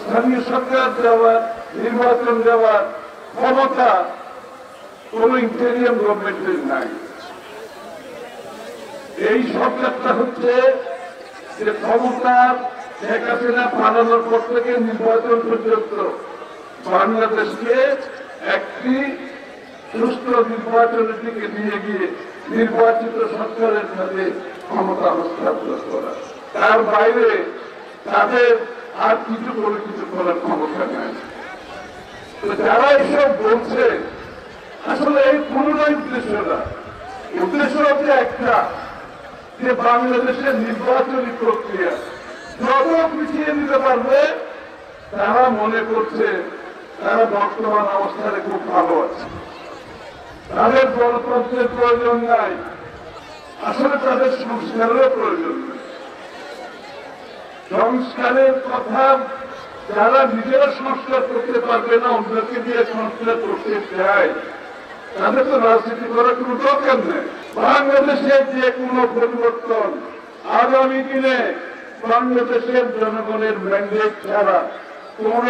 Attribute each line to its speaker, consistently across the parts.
Speaker 1: স্থানীয় সরকার দেওয়ার, নির্বাচন দেওয়ার ক্ষমতা কোন ইন্টেরিয়াম গভর্নমেন্টের নাই। এই সরকারটা হচ্ছে যে ক্ষমতা শেখ হাসিনা পালানোর পর থেকে নির্বাচন পর্যন্ত বাংলাদেশকে একটি সুষ্ঠু নির্বাচনের দিকে নিয়ে গিয়ে নির্বাচিত সরকারের সাথে ক্ষমতা হস্তান্তর করা, তার বাইরে তাদের আর কিছু করে কিছু করার ক্ষমতা নেই। তো যারা এসব বলছে আসলে এই পুনরায় উদ্দেশ্য না, উদ্দেশ্য হচ্ছে একটা, যে বাংলাদেশের নির্বাচনী প্রক্রিয়া যত পিছিয়ে দিতে পারবে তারা মনে করছে তারা বর্তমান অবস্থায় খুব ভালো আছে, তাদের গণতন্ত্রের প্রয়োজন নাই, আসলে তাদের সংস্কারেরও প্রয়োজন নেই। সংস্কারের কথা যারা নিজেরা সংস্কার করতে পারবে না, অন্যকে দিয়ে সংস্কার করতে চায়, তাদের তো রাজনীতি করার কোনো দরকার নেই। বাংলাদেশের যে কোনো পরিবর্তন আগামী দিনে বাংলাদেশের জনগণের ম্যান্ডেট ছাড়া কোন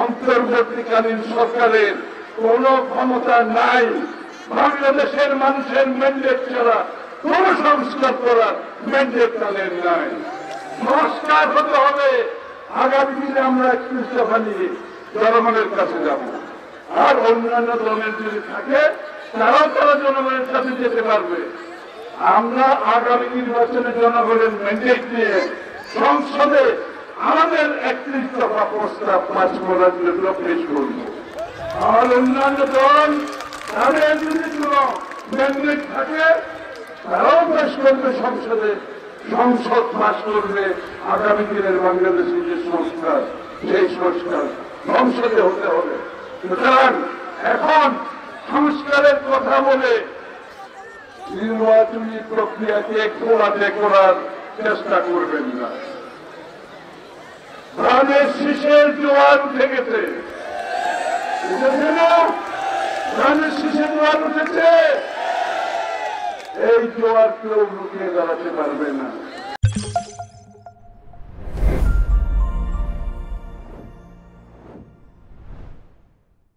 Speaker 1: অন্তর্বর্তীকালীন সরকারের কোন ক্ষমতা নাই। বাংলাদেশের মানুষের ম্যান্ডেট ছাড়া কোন সংস্কার করার ম্যান্ডেট তাদের নাই। সংস্কার হতে হবে, আগামী দিনে আমরা একটু ইস্তফা নিয়ে জনগণের কাছে যাব, আর অন্যান্য দলের যদি থাকে তারা জনগণের কাছে যেতে পারবে। আমরা আগামী নির্বাচনে জনগণের ম্যান্ডেট নিয়ে সংসদে আমাদের 31 দফা প্রস্তাব পাস করার জন্য পেশ করব। আর অন্যান্য দল তাদের যদি কোন ম্যান্ডেট থাকে তারাও পেশ করবে সংসদে, সংসদ পাস করবে। আগামী দিনের বাংলাদেশের যে সংস্কার, সেই সংস্কার সংসদে হতে হবে। সুতরাং এখন সংস্কারের কথা বলে নির্বাচনী প্রক্রিয়াকে কোলাতে করার চেষ্টা করবেন না। ধানের শীষের জোয়ার উঠে গেছে, ধানের শীষের জোয়ার উঠেছে, এই জোয়ার কেউ রুখে দাঁড়াতে পারবে না।